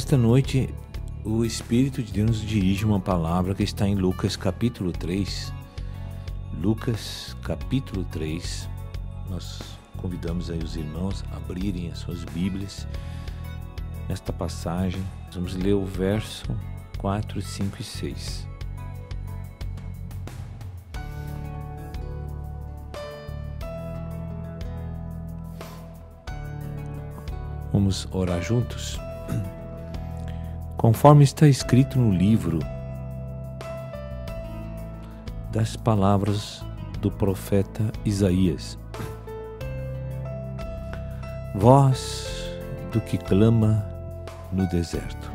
Nesta noite, o Espírito de Deus nos dirige uma palavra que está em Lucas capítulo 3. Lucas capítulo 3. Nós convidamos aí os irmãos a abrirem as suas Bíblias. Nesta passagem, vamos ler o verso 4, 5 e 6. Vamos orar juntos? Conforme está escrito no livro das palavras do profeta Isaías: voz do que clama no deserto,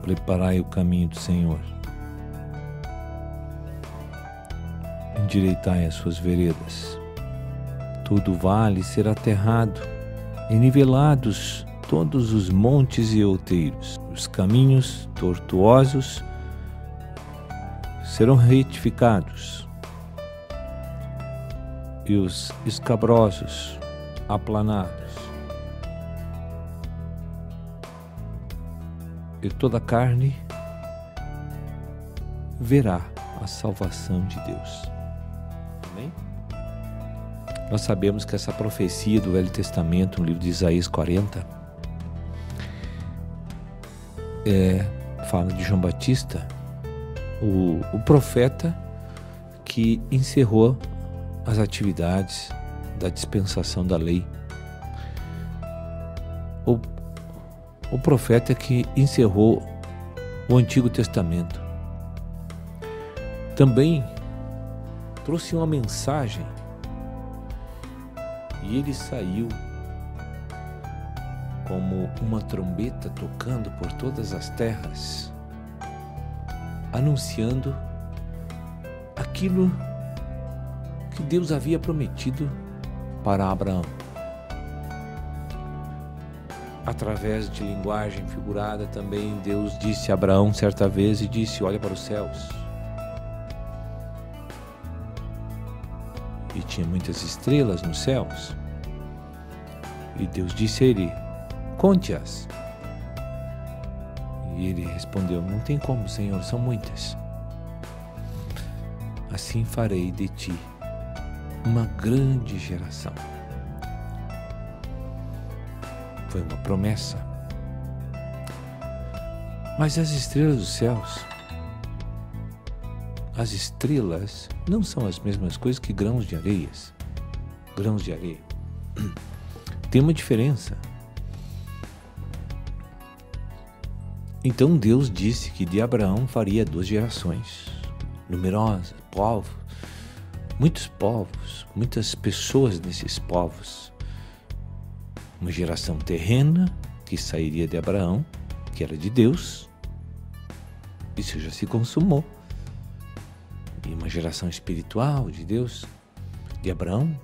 preparai o caminho do Senhor, endireitai as suas veredas. Todo vale será aterrado, e nivelados todos os montes e outeiros. Os caminhos tortuosos serão retificados, e os escabrosos aplanados. E toda a carne verá a salvação de Deus. Amém? Nós sabemos que essa profecia do Velho Testamento, no livro de Isaías 40, fala de João Batista, o profeta que encerrou as atividades da dispensação da lei. O profeta que encerrou o Antigo Testamento. Também trouxe uma mensagem, e ele saiu como uma trombeta tocando por todas as terras, anunciando aquilo que Deus havia prometido para Abraão. Através de linguagem figurada também, Deus disse a Abraão certa vez e disse: olha para os céus. E tinha muitas estrelas nos céus. E Deus disse a ele: conte-as. E ele respondeu: não tem como, Senhor, são muitas. Assim farei de ti uma grande geração. Foi uma promessa. Mas as estrelas dos céus, as estrelas não são as mesmas coisas que grãos de areia. Grãos de areia. Tem uma diferença. Então Deus disse que de Abraão faria 2 gerações, numerosas, muitos povos, muitas pessoas nesses povos. Uma geração terrena que sairia de Abraão, que era de Deus. Isso já se consumou. E uma geração espiritual de Deus, de Abraão,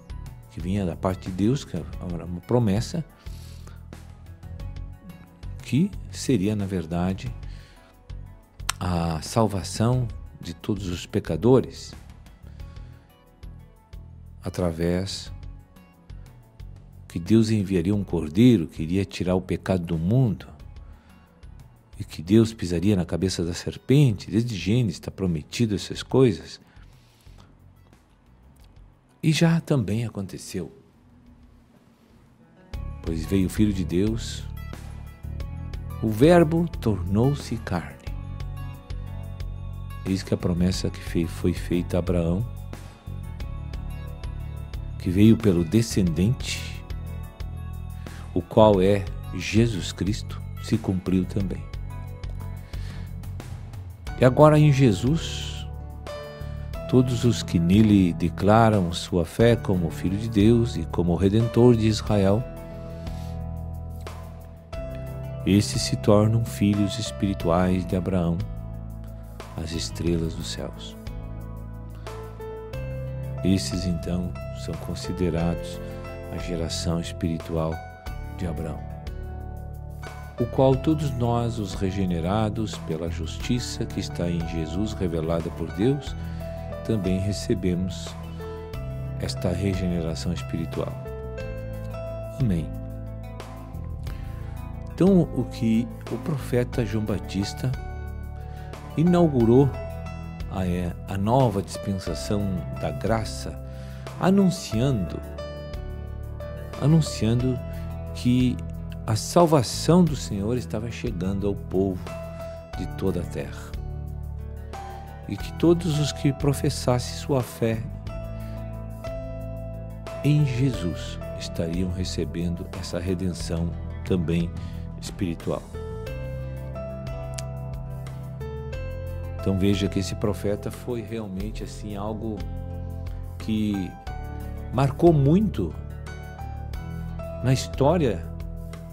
que vinha da parte de Deus, que era uma promessa, que seria, na verdade, a salvação de todos os pecadores, através que Deus enviaria um cordeiro que iria tirar o pecado do mundo, e que Deus pisaria na cabeça da serpente. Desde Gênesis está prometido essas coisas. E já também aconteceu, pois veio o Filho de Deus, o Verbo tornou-se carne. Eis que a promessa que foi feita a Abraão, que veio pelo descendente, o qual é Jesus Cristo, se cumpriu também. E agora em Jesus, todos os que nele declaram sua fé como Filho de Deus e como Redentor de Israel, esses se tornam filhos espirituais de Abraão, as estrelas dos céus. Esses então são considerados a geração espiritual de Abraão, o qual todos nós, os regenerados pela justiça que está em Jesus revelada por Deus, também recebemos esta regeneração espiritual. Amém. Então, o que o profeta João Batista inaugurou a nova dispensação da graça, anunciando que a salvação do Senhor estava chegando ao povo de toda a terra, e que todos os que professassem sua fé em Jesus estariam recebendo essa redenção também espiritual. Então veja que esse profeta foi realmente assim algo que marcou muito na história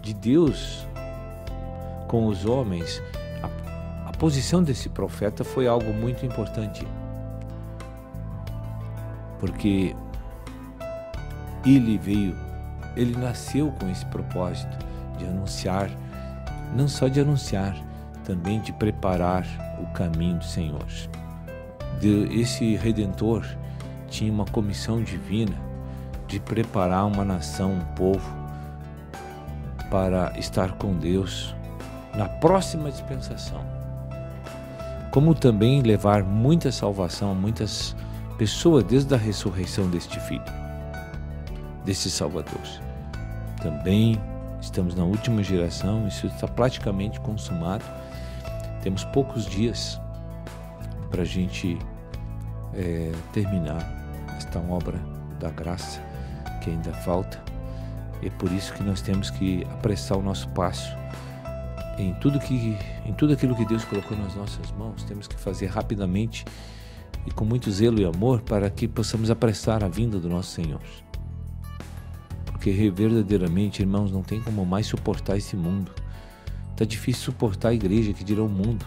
de Deus com os homens. A posição desse profeta foi algo muito importante, porque ele nasceu com esse propósito de anunciar, não só de anunciar, também de preparar o caminho do Senhor. Esse Redentor tinha uma comissão divina de preparar uma nação, um povo, para estar com Deus na próxima dispensação, como também levar muita salvação a muitas pessoas desde a ressurreição deste Filho, desse Salvador. Também estamos na última geração, isso está praticamente consumado. Temos poucos dias para a gente terminar esta obra da graça que ainda falta. É por isso que nós temos que apressar o nosso passo em tudo aquilo que Deus colocou nas nossas mãos. Temos que fazer rapidamente e com muito zelo e amor para que possamos apressar a vinda do nosso Senhor. Porque verdadeiramente, irmãos, não tem como mais suportar esse mundo. Está difícil suportar a igreja, que dirá o mundo.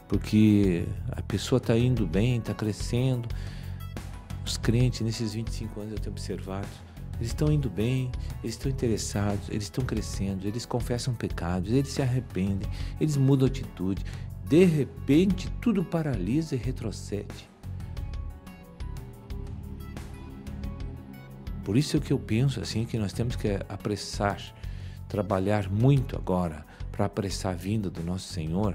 Porque a pessoa está indo bem, está crescendo. Os crentes, nesses 25 anos eu tenho observado, eles estão indo bem, eles estão interessados, eles estão crescendo, eles confessam pecados, eles se arrependem, eles mudam a atitude. De repente, tudo paralisa e retrocede. Por isso é que eu penso assim, que nós temos que apressar, trabalhar muito agora para apressar a vinda do nosso Senhor,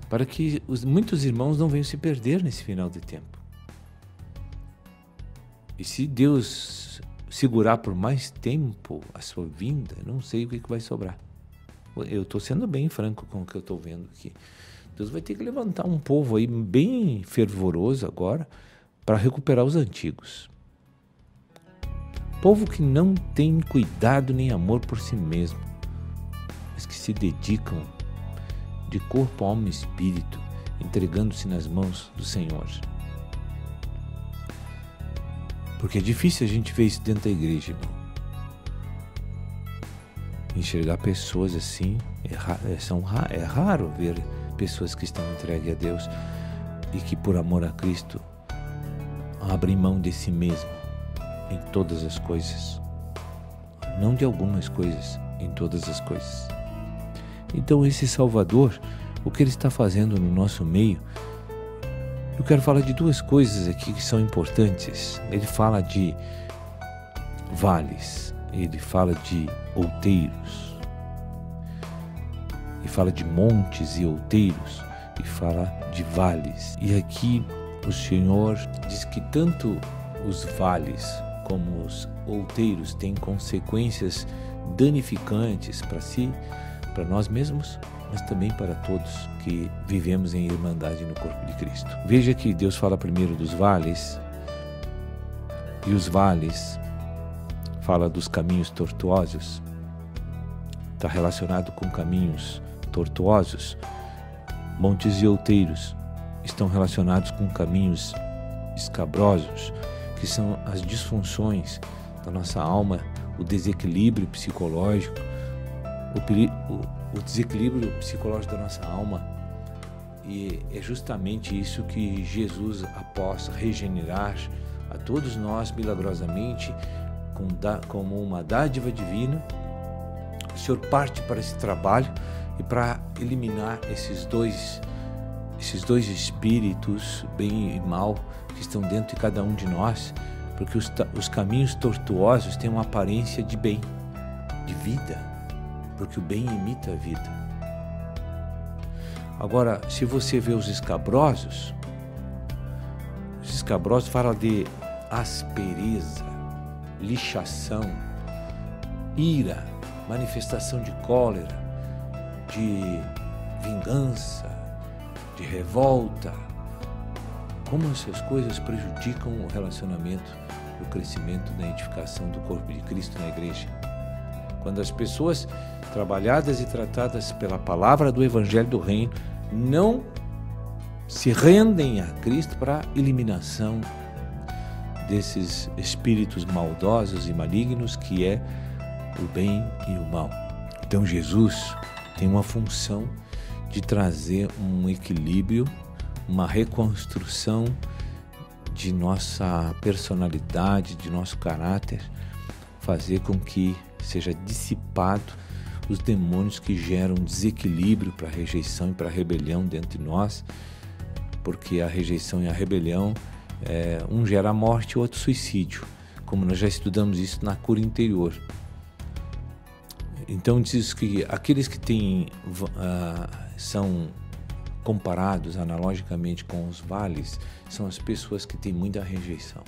para que muitos irmãos não venham se perder nesse final de tempo. E se Deus segurar por mais tempo a sua vinda, não sei o que vai sobrar. Eu estou sendo bem franco com o que eu estou vendo aqui. Deus vai ter que levantar um povo aí bem fervoroso agora para recuperar os antigos. Povo que não tem cuidado nem amor por si mesmo, mas que se dedicam de corpo, alma e espírito, entregando-se nas mãos do Senhor. Porque é difícil a gente ver isso dentro da igreja, irmão. Enxergar pessoas assim, é raro ver pessoas que estão entregues a Deus e que por amor a Cristo abrem mão de si mesmo em todas as coisas, não de algumas coisas, em todas as coisas. Então esse Salvador, o que ele está fazendo no nosso meio, eu quero falar de duas coisas aqui que são importantes. Ele fala de vales, ele fala de outeiros, e fala de montes e outeiros, e fala de vales. E aqui o Senhor diz que tanto os vales como os outeiros têm consequências danificantes para si, para nós mesmos, mas também para todos que vivemos em irmandade no corpo de Cristo. Veja que Deus fala primeiro dos vales, e os vales fala dos caminhos tortuosos. Está relacionado com caminhos tortuosos. Montes e outeiros estão relacionados com caminhos escabrosos, que são as disfunções da nossa alma, o desequilíbrio psicológico, o desequilíbrio psicológico da nossa alma. E é justamente isso que Jesus, após regenerar a todos nós milagrosamente, como uma dádiva divina, o Senhor parte para esse trabalho e para eliminar esses dois espíritos, bem e mal, que estão dentro de cada um de nós, porque os caminhos tortuosos têm uma aparência de bem, de vida, porque o bem imita a vida. Agora, se você vê os escabrosos falam de aspereza, lixação, ira, manifestação de cólera, de vingança, de revolta. Como essas coisas prejudicam o relacionamento, o crescimento da edificação do corpo de Cristo na igreja. Quando as pessoas trabalhadas e tratadas pela palavra do Evangelho do Reino não se rendem a Cristo para a eliminação desses espíritos maldosos e malignos, que é o bem e o mal. Então Jesus tem uma função de trazer um equilíbrio, uma reconstrução de nossa personalidade, de nosso caráter, fazer com que seja dissipado os demônios que geram desequilíbrio para a rejeição e para a rebelião dentro de nós, porque a rejeição e a rebelião, um gera morte e outro suicídio, como nós já estudamos isso na cura interior. Então diz que aqueles que são comparados analogicamente com os vales, são as pessoas que têm muita rejeição.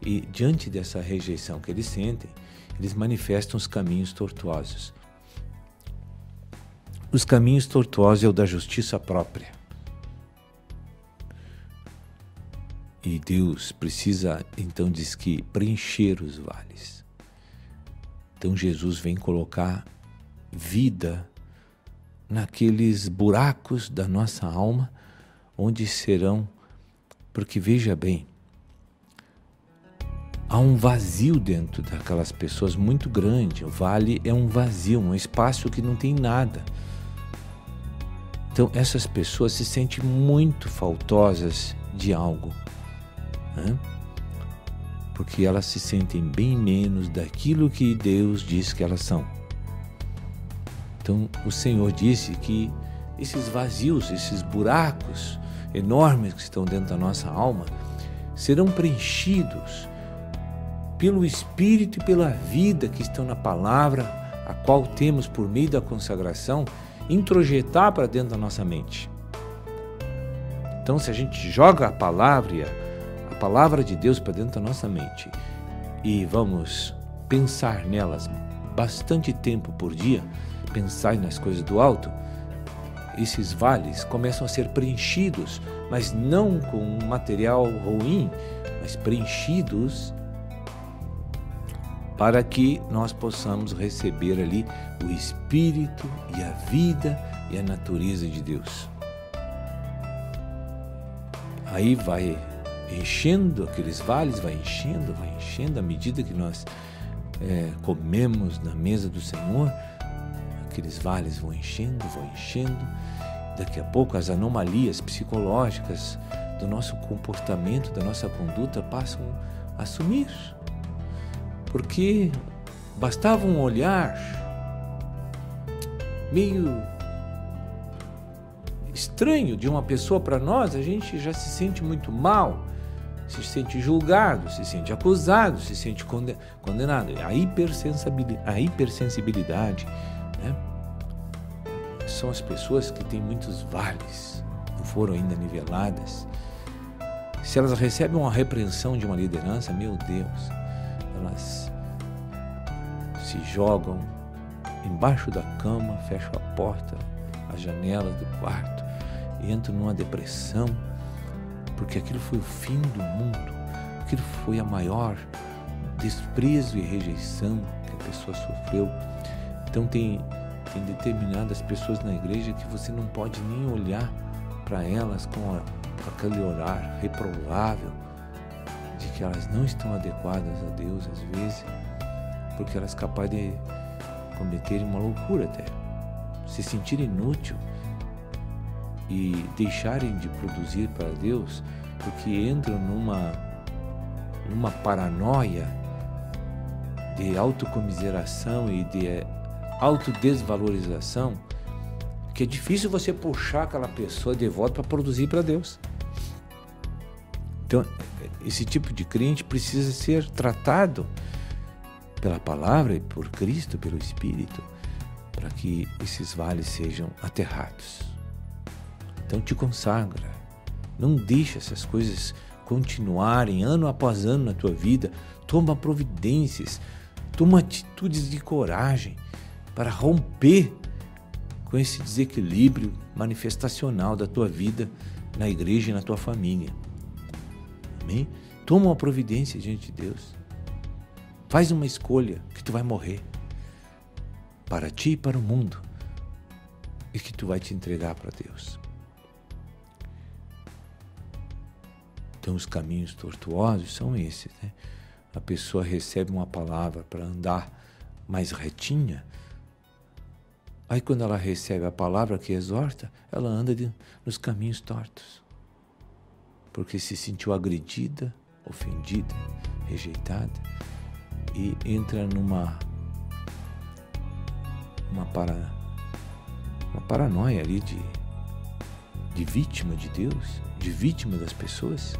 E diante dessa rejeição que eles sentem, eles manifestam os caminhos tortuosos. Os caminhos tortuosos é o da justiça própria. E Deus precisa, então, diz que preencher os vales. Então Jesus vem colocar vida naqueles buracos da nossa alma, onde serão, porque veja bem, há um vazio dentro daquelas pessoas muito grande. O vale é um vazio, um espaço que não tem nada. Então essas pessoas se sentem muito faltosas de algo, né? Porque elas se sentem bem menos daquilo que Deus diz que elas são. Então o Senhor disse que esses vazios, esses buracos enormes que estão dentro da nossa alma, serão preenchidos pelo Espírito e pela vida que estão na palavra, a qual temos, por meio da consagração, introjetar para dentro da nossa mente. Então, se a gente joga a palavra de Deus para dentro da nossa mente e vamos pensar nelas bastante tempo por dia, pensar nas coisas do alto, esses vales começam a ser preenchidos, mas não com um material ruim, mas preenchidos para que nós possamos receber ali o Espírito e a vida e a natureza de Deus. Aí vai enchendo aqueles vales, vai enchendo à medida que nós comemos na mesa do Senhor. Aqueles vales vão enchendo. Daqui a pouco as anomalias psicológicas do nosso comportamento, da nossa conduta passam a sumir. Porque bastava um olhar meio estranho de uma pessoa para nós, a gente já se sente muito mal, se sente julgado, se sente acusado, se sente condenado. A hipersensibilidade, né? São as pessoas que têm muitos vales, não foram ainda niveladas. Se elas recebem uma repreensão de uma liderança, meu Deus, elas se jogam embaixo da cama, fecham a porta, as janelas do quarto, entram numa depressão, porque aquilo foi o fim do mundo, aquilo foi a maior desprezo e rejeição que a pessoa sofreu. Então tem determinadas pessoas na igreja que você não pode nem olhar para elas com aquele olhar reprovável de que elas não estão adequadas a Deus, às vezes, porque elas são capazes de cometerem uma loucura até, se sentirem inútil e deixarem de produzir para Deus, porque entram numa paranoia de autocomiseração e de autodesvalorização, que é difícil você puxar aquela pessoa de volta para produzir para Deus. Então, esse tipo de crente precisa ser tratado pela palavra e por Cristo, pelo Espírito, para que esses vales sejam aterrados. Então te consagra, não deixa essas coisas continuarem ano após ano na tua vida. Toma providências, toma atitudes de coragem para romper com esse desequilíbrio manifestacional da tua vida na igreja e na tua família. Amém? Toma uma providência diante de Deus. Faz uma escolha que tu vai morrer para ti e para o mundo e que tu vai te entregar para Deus. Então os caminhos tortuosos são esses, né? A pessoa recebe uma palavra para andar mais retinha, aí quando ela recebe a palavra que exorta, ela anda nos caminhos tortos, porque se sentiu agredida, ofendida, rejeitada, e entra numa paranoia ali de vítima de Deus, de vítima das pessoas.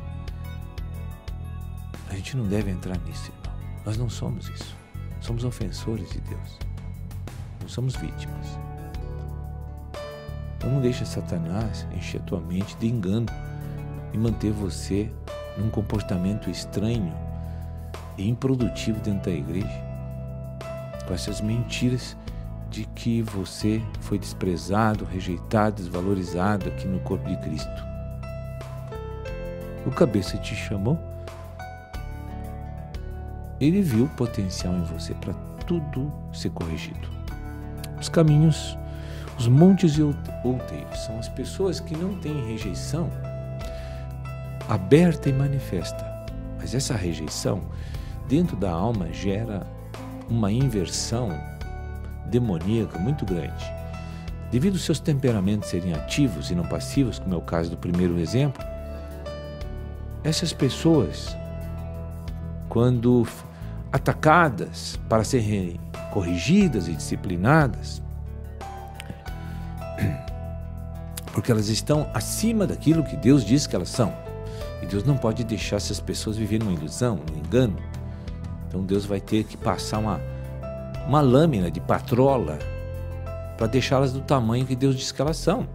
A gente não deve entrar nisso, irmão. Nós não somos isso. Somos ofensores de Deus. Não somos vítimas. Então não deixa Satanás encher a tua mente de engano e manter você num comportamento estranho e improdutivo dentro da igreja, com essas mentiras de que você foi desprezado, rejeitado, desvalorizado aqui no corpo de Cristo. O cabeça te chamou, ele viu o potencial em você para tudo ser corrigido. Os caminhos, os montes e outeiros são as pessoas que não têm rejeição aberta e manifesta, mas essa rejeição dentro da alma gera uma inversão demoníaca muito grande. Devido aos seus temperamentos serem ativos e não passivos, como é o caso do primeiro exemplo, essas pessoas, quando atacadas para serem corrigidas e disciplinadas, porque elas estão acima daquilo que Deus diz que elas são, e Deus não pode deixar essas pessoas viverem uma ilusão, um engano. Então Deus vai ter que passar uma lâmina de patrola para deixá-las do tamanho que Deus diz que elas são.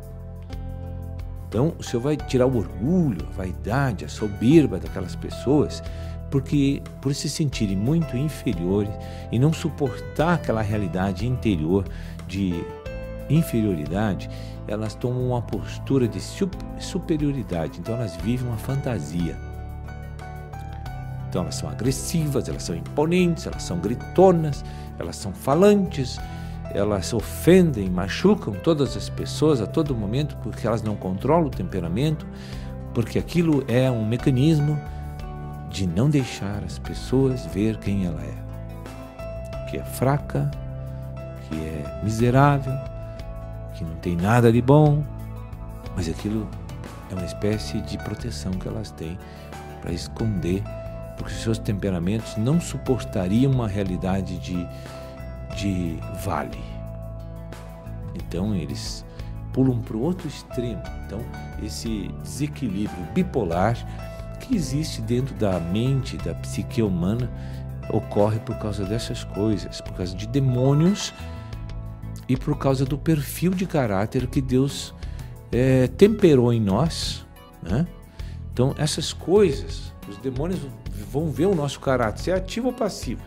Então o Senhor vai tirar o orgulho, a vaidade, a soberba daquelas pessoas, porque por se sentirem muito inferiores e não suportar aquela realidade interior de inferioridade, elas tomam uma postura de superioridade. Então elas vivem uma fantasia. Então elas são agressivas, elas são imponentes, elas são gritonas, elas são falantes, elas ofendem, machucam todas as pessoas a todo momento, porque elas não controlam o temperamento, porque aquilo é um mecanismo de não deixar as pessoas ver quem ela é, que é fraca, que é miserável, que não tem nada de bom, mas aquilo é uma espécie de proteção que elas têm para esconder, porque seus temperamentos não suportariam uma realidade de vale. Então eles pulam para o outro extremo. Então esse desequilíbrio bipolar que existe dentro da mente, da psique humana, ocorre por causa dessas coisas, por causa de demônios e por causa do perfil de caráter que Deus temperou em nós, né? Então essas coisas, os demônios vão ver o nosso caráter, se é ativo ou passivo.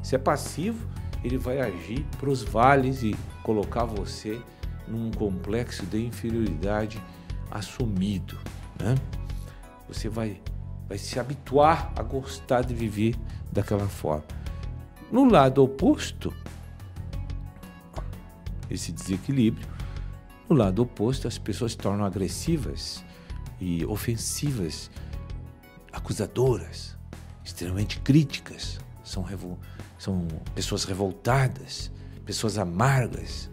Se é passivo, ele vai agir para os vales e colocar você num complexo de inferioridade assumido, né? Você vai se habituar a gostar de viver daquela forma. No lado oposto, esse desequilíbrio, no lado oposto, as pessoas se tornam agressivas e ofensivas, acusadoras, extremamente críticas, são pessoas revoltadas, pessoas amargas.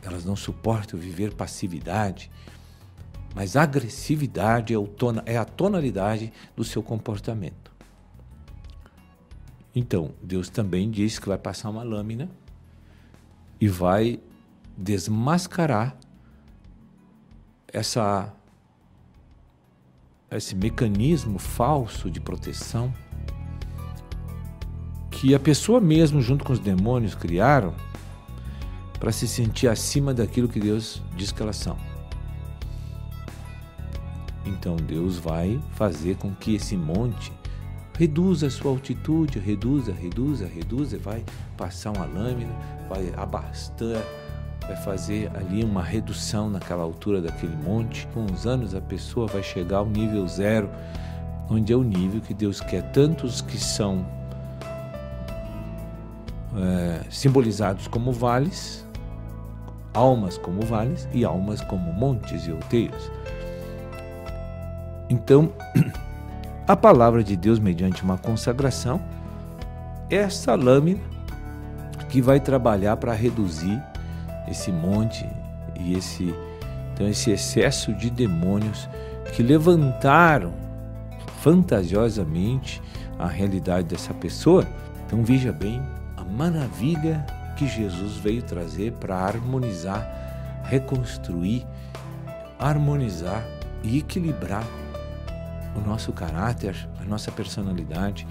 Elas não suportam viver passividade, mas agressividade é a tonalidade do seu comportamento. Então, Deus também diz que vai passar uma lâmina e vai desmascarar esse mecanismo falso de proteção que a pessoa mesmo, junto com os demônios, criaram para se sentir acima daquilo que Deus diz que elas são. Então Deus vai fazer com que esse monte reduza a sua altitude, reduza, vai passar uma lâmina, vai abastar, vai fazer ali uma redução naquela altura daquele monte. Com os anos a pessoa vai chegar ao nível 0, onde é o nível que Deus quer, tantos que são simbolizados como vales, almas como vales e almas como montes e outeiros. Então, a palavra de Deus, mediante uma consagração, é essa lâmina que vai trabalhar para reduzir esse monte e esse excesso de demônios que levantaram fantasiosamente a realidade dessa pessoa. Então veja bem a maravilha que Jesus veio trazer para harmonizar, reconstruir, harmonizar e equilibrar o nosso caráter, a nossa personalidade,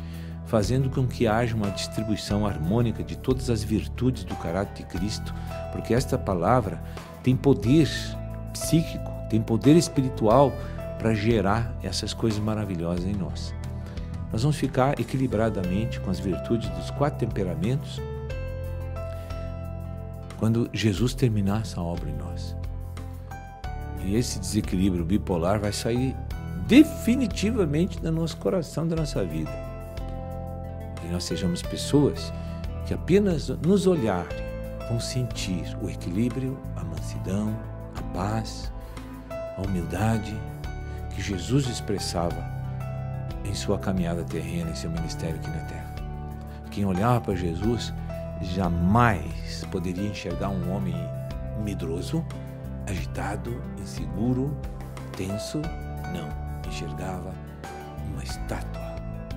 fazendo com que haja uma distribuição harmônica de todas as virtudes do caráter de Cristo, porque esta palavra tem poder psíquico, tem poder espiritual para gerar essas coisas maravilhosas em nós. Nós vamos ficar equilibradamente com as virtudes dos 4 temperamentos quando Jesus terminar essa obra em nós. E esse desequilíbrio bipolar vai sair definitivamente do nosso coração, da nossa vida. E nós sejamos pessoas que apenas nos olharem vão sentir o equilíbrio, a mansidão, a paz, a humildade que Jesus expressava em sua caminhada terrena, em seu ministério aqui na terra. Quem olhava para Jesus jamais poderia enxergar um homem medroso, agitado, inseguro, tenso. Não. Enxergava uma estátua,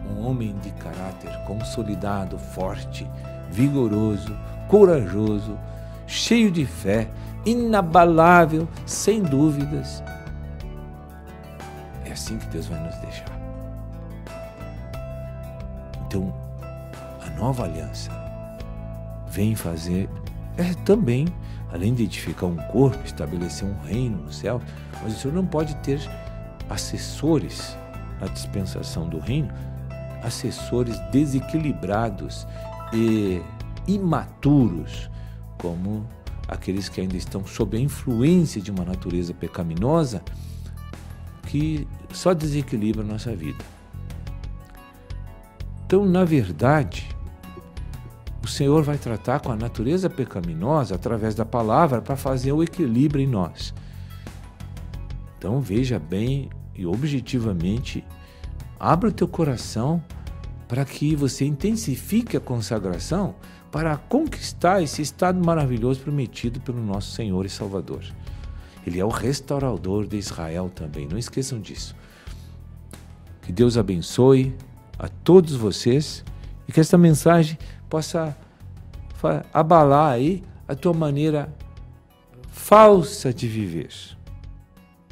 um homem de caráter consolidado, forte, vigoroso, corajoso, cheio de fé, inabalável, sem dúvidas. É assim que Deus vai nos deixar. Então, a nova aliança vem fazer também, além de edificar um corpo, estabelecer um reino no céu, mas o Senhor não pode ter assessores na dispensação do reino, assessores desequilibrados e imaturos, como aqueles que ainda estão sob a influência de uma natureza pecaminosa que só desequilibra a nossa vida. Então, na verdade, o Senhor vai tratar com a natureza pecaminosa através da palavra para fazer o equilíbrio em nós. Então veja bem e objetivamente, abra o teu coração para que você intensifique a consagração para conquistar esse estado maravilhoso prometido pelo nosso Senhor e Salvador. Ele é o restaurador de Israel também, não esqueçam disso. Que Deus abençoe a todos vocês e que esta mensagem possa abalar aí a tua maneira falsa de viver.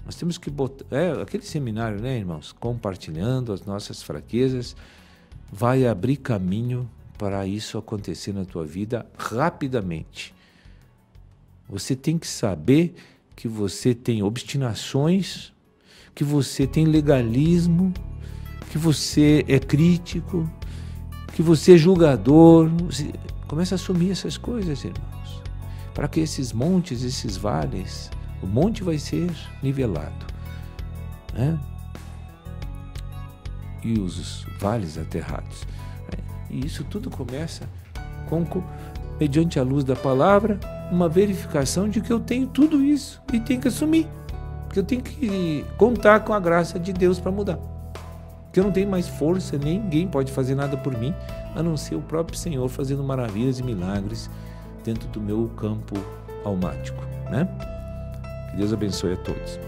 Nós temos que botar, aquele seminário, né, irmãos? Compartilhando as nossas fraquezas, vai abrir caminho para isso acontecer na tua vida rapidamente. Você tem que saber que você tem obstinações, que você tem legalismo, que você é crítico, que você é julgador. Você começa a assumir essas coisas, irmãos, para que esses montes, esses vales, o monte vai ser nivelado, né? E os vales aterrados. E isso tudo começa mediante a luz da palavra, uma verificação de que eu tenho tudo isso e tenho que assumir, que eu tenho que contar com a graça de Deus para mudar, que eu não tenho mais força, ninguém pode fazer nada por mim, a não ser o próprio Senhor fazendo maravilhas e milagres dentro do meu campo almático, né? Que Deus abençoe a todos.